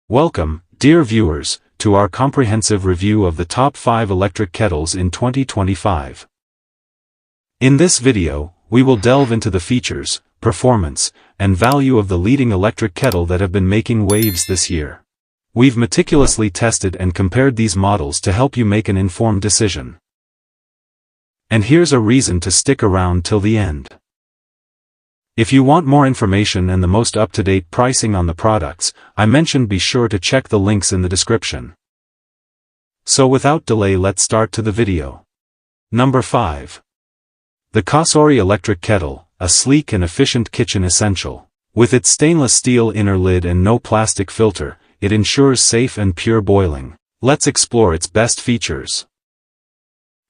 Welcome, dear viewers, to our comprehensive review of the top 5 electric kettles in 2025. In this video, we will delve into the features, performance, and value of the leading electric kettle that have been making waves this year. We've meticulously tested and compared these models to help you make an informed decision. And here's a reason to stick around till the end. If you want more information and the most up-to-date pricing on the products I mentioned, be sure to check the links in the description. So without delay, let's start to the video. Number 5. The Cosori Electric Kettle, a sleek and efficient kitchen essential. With its stainless steel inner lid and no plastic filter, it ensures safe and pure boiling. Let's explore its best features.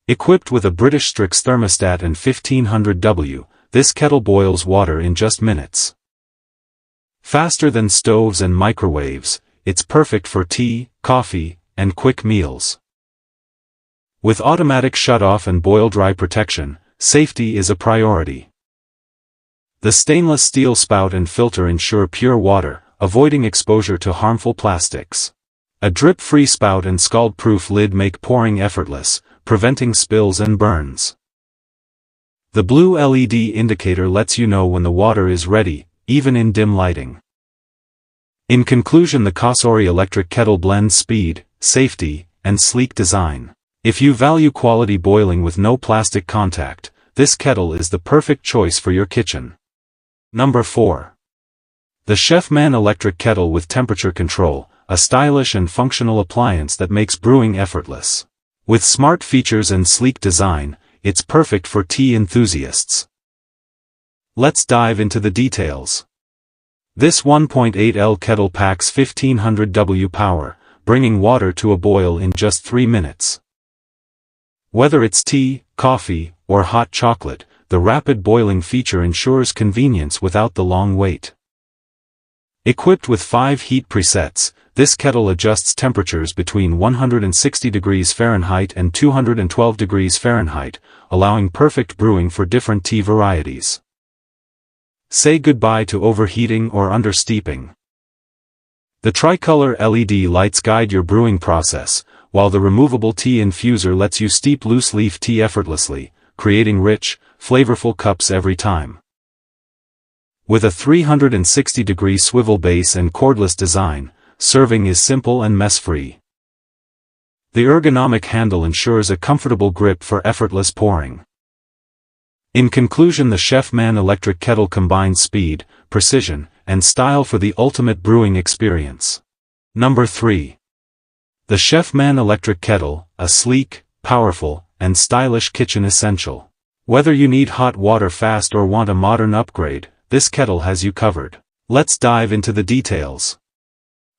Equipped with a British Strix thermostat and 1500W, this kettle boils water in just minutes. Faster than stoves and microwaves, it's perfect for tea, coffee, and quick meals. With automatic shut-off and boil-dry protection, safety is a priority. The stainless steel spout and filter ensure pure water, avoiding exposure to harmful plastics. A drip-free spout and scald-proof lid make pouring effortless, preventing spills and burns. The blue LED indicator lets you know when the water is ready, even in dim lighting. In conclusion, the Cosori Electric Kettle blends speed, safety, and sleek design. If you value quality boiling with no plastic contact, this kettle is the perfect choice for your kitchen. Number 4. The Chefman Electric Kettle with temperature control, a stylish and functional appliance that makes brewing effortless. With smart features and sleek design, it's perfect for tea enthusiasts. Let's dive into the details. This 1.8L kettle packs 1500W power, bringing water to a boil in just 3 minutes. Whether it's tea, coffee, or hot chocolate, the rapid boiling feature ensures convenience without the long wait. Equipped with 5 heat presets, this kettle adjusts temperatures between 160 degrees Fahrenheit and 212 degrees Fahrenheit, allowing perfect brewing for different tea varieties. Say goodbye to overheating or understeeping. The tricolor LED lights guide your brewing process, while the removable tea infuser lets you steep loose leaf tea effortlessly, creating rich, flavorful cups every time. With a 360-degree swivel base and cordless design, serving is simple and mess-free. The ergonomic handle ensures a comfortable grip for effortless pouring. In conclusion, the Chefman Electric Kettle combines speed, precision, and style for the ultimate brewing experience. Number 3. The Chefman Electric Kettle, a sleek, powerful, and stylish kitchen essential. Whether you need hot water fast or want a modern upgrade, this kettle has you covered. Let's dive into the details.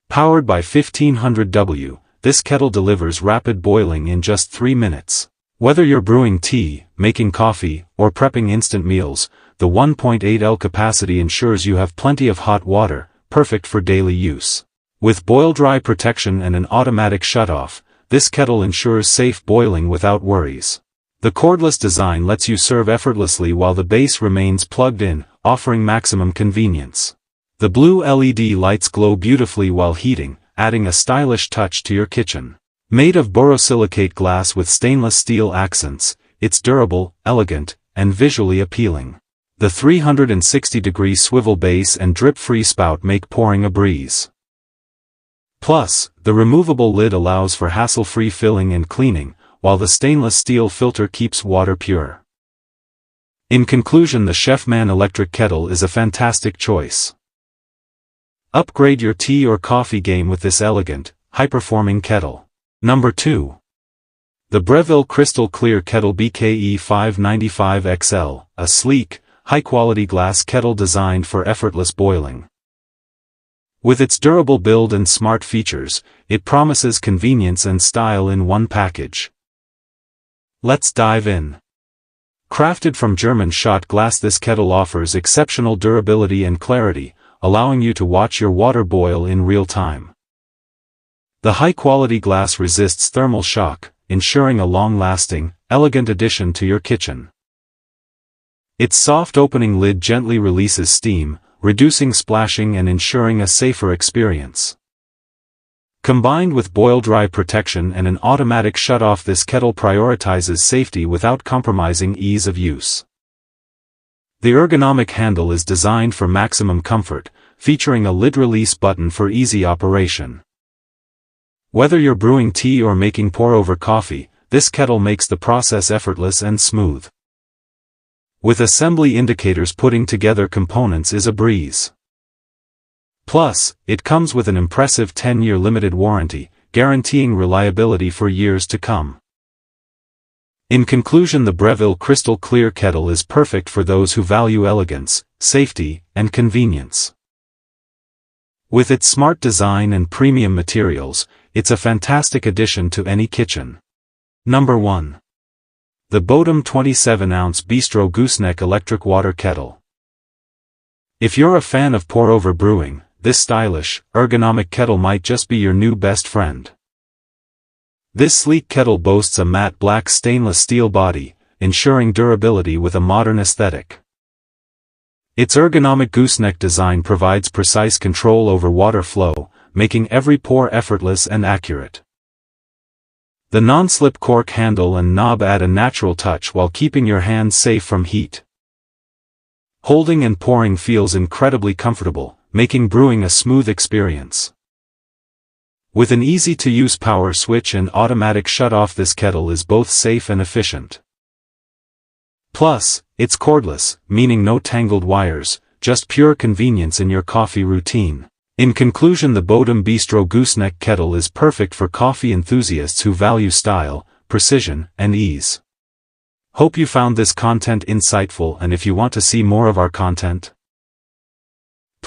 Powered by 1500W, this kettle delivers rapid boiling in just 3 minutes. Whether you're brewing tea, making coffee, or prepping instant meals, the 1.8L capacity ensures you have plenty of hot water, perfect for daily use. With boil-dry protection and an automatic shut-off, this kettle ensures safe boiling without worries. The cordless design lets you serve effortlessly while the base remains plugged in, offering maximum convenience. The blue LED lights glow beautifully while heating, adding a stylish touch to your kitchen. Made of borosilicate glass with stainless steel accents, it's durable, elegant, and visually appealing. The 360-degree swivel base and drip-free spout make pouring a breeze. Plus, the removable lid allows for hassle-free filling and cleaning, while the stainless steel filter keeps water pure. In conclusion, the Chefman Electric Kettle is a fantastic choice. Upgrade your tea or coffee game with this elegant, high-performing kettle. Number 2. The Breville Crystal Clear Kettle BKE 595XL, a sleek, high-quality glass kettle designed for effortless boiling. With its durable build and smart features, it promises convenience and style in one package. Let's dive in. Crafted from German shot glass, this kettle offers exceptional durability and clarity, allowing you to watch your water boil in real time. The high-quality glass resists thermal shock, ensuring a long-lasting, elegant addition to your kitchen. Its soft opening lid gently releases steam, reducing splashing and ensuring a safer experience. Combined with boil-dry protection and an automatic shut-off, this kettle prioritizes safety without compromising ease of use. The ergonomic handle is designed for maximum comfort, featuring a lid release button for easy operation. Whether you're brewing tea or making pour-over coffee, this kettle makes the process effortless and smooth. With assembly indicators, putting together components is a breeze. Plus, it comes with an impressive 10-year limited warranty, guaranteeing reliability for years to come. In conclusion, the Breville Crystal Clear Kettle is perfect for those who value elegance, safety, and convenience. With its smart design and premium materials, it's a fantastic addition to any kitchen. Number 1. The Bodum 27-ounce Bistro Gooseneck Electric Water Kettle. If you're a fan of pour-over brewing, this stylish, ergonomic kettle might just be your new best friend. This sleek kettle boasts a matte black stainless steel body, ensuring durability with a modern aesthetic. Its ergonomic gooseneck design provides precise control over water flow, making every pour effortless and accurate. The non-slip cork handle and knob add a natural touch while keeping your hands safe from heat. Holding and pouring feels incredibly comfortable, making brewing a smooth experience. With an easy-to-use power switch and automatic shut-off, this kettle is both safe and efficient. Plus, it's cordless, meaning no tangled wires, just pure convenience in your coffee routine. In conclusion, the Bodum Bistro Gooseneck Kettle is perfect for coffee enthusiasts who value style, precision, and ease. Hope you found this content insightful, and if you want to see more of our content,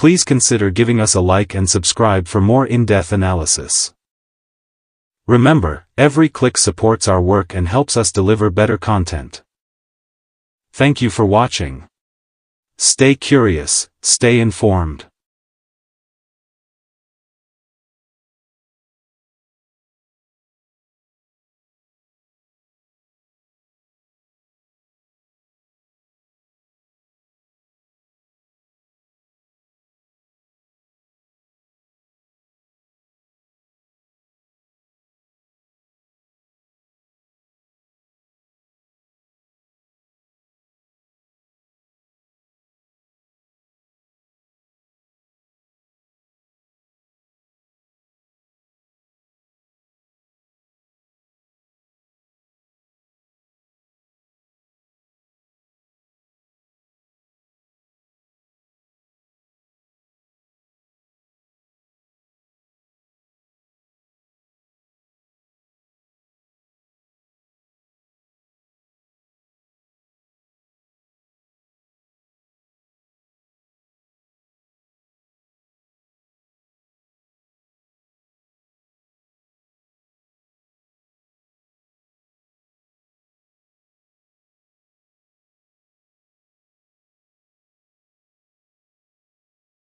please consider giving us a like and subscribe for more in-depth analysis. Remember, every click supports our work and helps us deliver better content. Thank you for watching. Stay curious, stay informed.